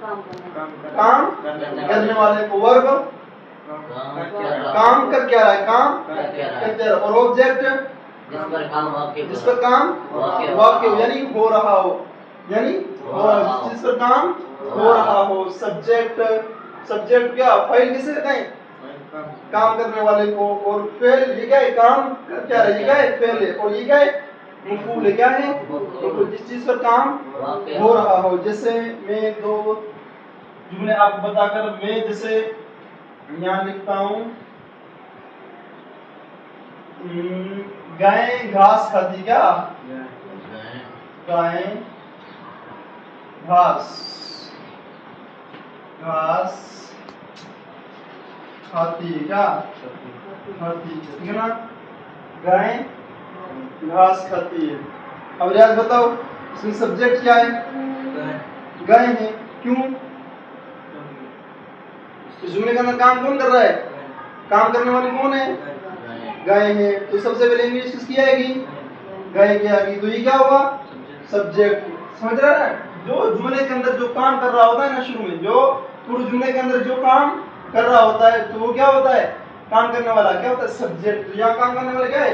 काम करने वाले को, वर्ब काम कर क्या रहा है, काम कर क्या रहा है, और ऑब्जेक्ट जिस पर काम वाक्य हो यानी हो रहा हो, यानी जिस पर काम हो रहा हो। सब्जेक्ट, सब्जेक्ट क्या, फाइल किसे कहते हैं, काम करने वाले को, और फेल ये क्या है, काम कर क्या रहा है, ये क्या है, फेल है, और ये क्या है, मफूल है, क्या है, मफूल, जिस चीज पर काम हो रहा हो। जैसे मैं दो जुमले आपको बताकर, मैं जैसे यहाँ लिखता हूँ, गाय घास खाती, क्या, गाय घास घास खाती, क्या खाती, ठीक है ना, गाय घास खाती है। अब रियाज बताओ, इसमें सब्जेक्ट क्या है, गाय है, क्यों, इस जुमले का अंदर काम कौन कर रहा है, काम करने वाली कौन है, गाय है, तो सबसे पहले इंग्लिश किसकी आएगी, गाय की आएगी, तो ये क्या होगा, सब्जेक्ट। समझ रहा है, जो जुमले के अंदर जो काम कर रहा होता है ना, शुरू में जो पूरे जुमले के अंदर जो काम कर रहा होता है, तो वो क्या होता है, काम करने वाला क्या होता है, सब्जेक्ट। तो यहाँ काम करने वाला क्या है,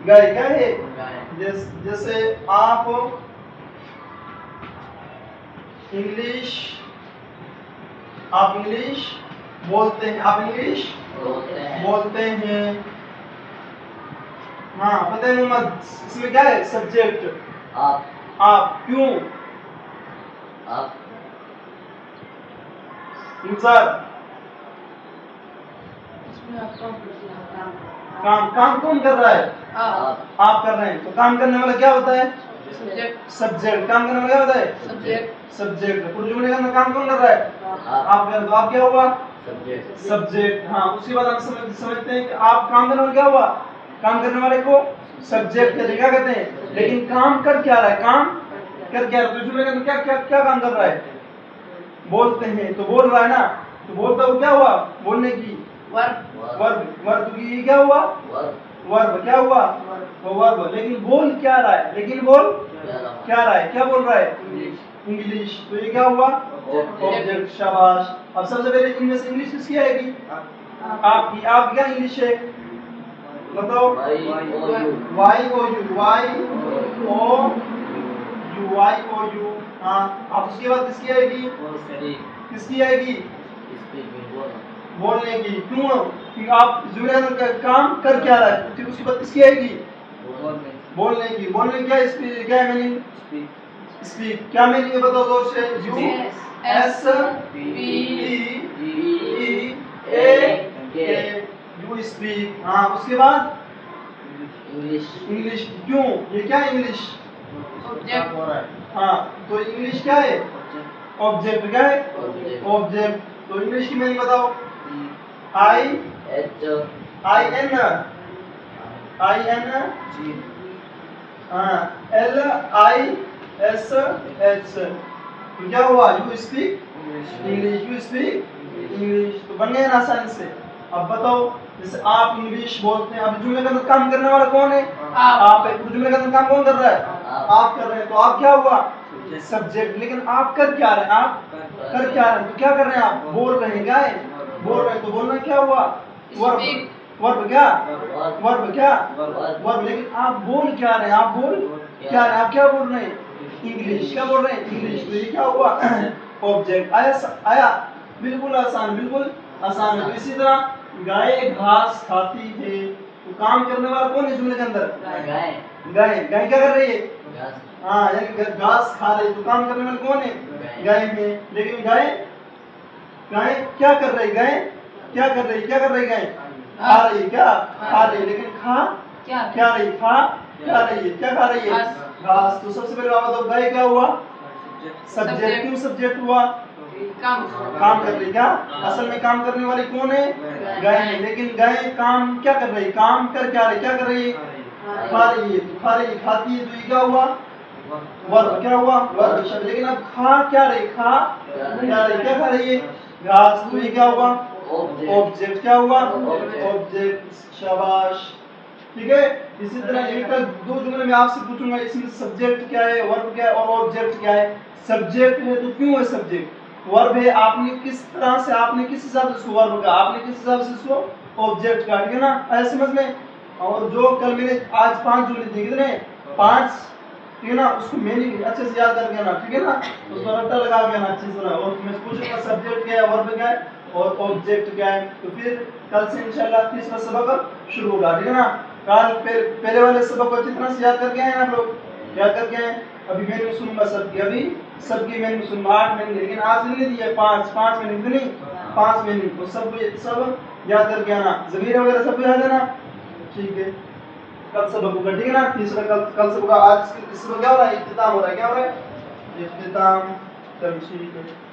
गाय, क्या है, जैसे आप इंग्लिश बोलते हैं, आप इंग्लिश बोलते हैं, हाँ पता है मोहम्मद, इसमें क्या है, सब्जेक्ट, आप क्यों, आप इंसान, काम कौन कर रहा है, आप कर रहे हैं, तो काम करने वाला क्या होता है, सब्जेक्ट, काम करने वाला क्या होता है, सब्जेक्ट। पूरे जुमले के अंदर काम कौन कर रहा है, आप कर, तो आप क्या हुआ, सब्जेक्ट। हाँ, उसके बाद हम समझते हैं कि आप काम करने वाले क्या हुआ, काम करने वाले को सब्जेक्ट कहते, क्या कहते हैं, लेकिन काम कर क्या रहा है, काम कर क्या रहा है, तो जुमले के अंदर क्या क्या क्या काम कर रहा है, बोलते हैं, तो बोल रहा है ना, तो बोलता हुआ क्या हुआ, बोलने की वर्ब की क्या हुआ, वर्ब क्या हुआ, वो वर्ब। लेकिन बोल क्या रहा है, लेकिन बोल क्या रहा है, क्या बोल रहा है, इंग्लिश, तो ये क्या हुआ, ऑब्जेक्ट। शाबाश। अब सबसे पहले इनमें से इंग्लिश किसकी आएगी, आपकी। आप क्या इंग्लिश है, बताओ, वाई ओ यू, हाँ। अब उसके बाद किसकी आएगी, किसकी आएगी, बोलने की, क्यों, क्योंकि आप जुमले का काम कर क्या रहा है, फिर उसके बाद किसकी आएगी, बोलने की। बोलने क्या, क्या है मीनिंग, स्पीक, क्या मीनिंग है बताओ दोस्त, यू एस पी ई ए के, यू स्पीक, हाँ। उसके बाद इंग्लिश, क्यों, ये क्या है, इंग्लिश ऑब्जेक्ट हो रहा है, हाँ, तो इंग्लिश क्या है, ऑब्जेक्ट, क्या है, ऑब्जेक्ट। तो इंग्लिश की मीनिंग बताओ, I N L I S H, तो क्या हुआ, you speak English, you speak English, तो बन गए ना आसानी से। अब बताओ, जैसे आप इंग्लिश बोलते हैं, अब जुमले का अंदर काम करने वाला कौन है, आप है, जुमले का अंदर काम कौन कर रहा है, आप कर रहे हैं, तो आप क्या हुआ, सब्जेक्ट। लेकिन आप कर क्या रहे हैं, आप कर क्या रहे हैं, तो क्या कर रहे हैं, आप बोल रहे हैं, क्या है, बोल रहे हैं, तो बोलना क्या हुआ, वर्ब, वर्ब क्या, वर्ब क्या, वर्ब। लेकिन आप बोल क्या रहे हैं, आप बोल क्या रहे हैं, आप क्या बोल रहे हैं, इंग्लिश, क्या बोल रहे हैं, इंग्लिश, तो ये क्या हुआ, ऑब्जेक्ट। आया, बिल्कुल आसान, बिल्कुल आसान है। तो इसी तरह गाय घास खाती है, तो काम करने वाला कौन है जुमले के अंदर, गाय, गाय क्या कर रही है, हाँ, यानी घास खा रही, तो काम करने वाले कौन है, गाय है। लेकिन गाय क्या कर रही, गाय क्या कर रही, क्या कर रही, गाय खा रही, क्या खा रही, लेकिन खा क्या रही, खा क्या रही है, क्या खा रही है, घास। तो सबसे पहले बात बताओ, गाय क्या हुआ, सब्जेक्ट, क्यों सब्जेक्ट हुआ, काम कर रही, क्या असल में काम करने वाली कौन है, गाय है। लेकिन गाय काम क्या कर रही, काम कर क्या रही, क्या कर रही है, खा रही है, तो खा रही, खाती है, तो ये क्या हुआ, वर्ब, क्या हुआ, वर्ब शब्द। लेकिन अब खा क्या रही, खा क्या रही, क्या खा रही है, घास, तो ये क्या हुआ, ऑब्जेक्ट, क्या हुआ, ऑब्जेक्ट। शाबाश, ठीक है। इसी तरह एक दो जुमले में आपसे पूछूंगा, इसमें सब्जेक्ट क्या है, वर्ब क्या है और ऑब्जेक्ट क्या है। सब्जेक्ट है तो क्यों है सब्जेक्ट, वर्ब है, आपने किस तरह से, आपने किस हिसाब से इसको वर्ब का, आपने किस हिसाब से इसको ऑब्जेक्ट का, ठीक है ना, ऐसे समझ में। और जो कल मैंने आज 5 जुमले दिए कितने 5, ठीक है ना, उसको मीनिंग अच्छे से याद करके आना, ठीक है ना, उसको रट्टा लगा के आना अच्छी तरह। और मैं पूछूंगा सब्जेक्ट क्या है, वर्ब क्या है और ऑब्जेक्ट क्या है। तो फिर कल से इंशाल्लाह तीसरा सबक शुरू होगा, ठीक है ना। कल पहले वाले सबक को अच्छी तरह से याद करके आए आप लोग, याद करके आए। अभी मैंने सुनूंगा सबकी, अभी सबकी मैंने सुनूंगा 8 मिनट, लेकिन आज नहीं दिए 5 मिनट नहीं 5 मिनट, तो सब याद करके आना, जमीर वगैरह सब याद है ना, ठीक है। कल सबक होगा, ठीक है ना, तीसरा कल सबक। आज इस सबक क्या हो रहा है, इख्तिताम हो रहा है, क्या हो रहा है, इख्तिताम। चलो ठीक है।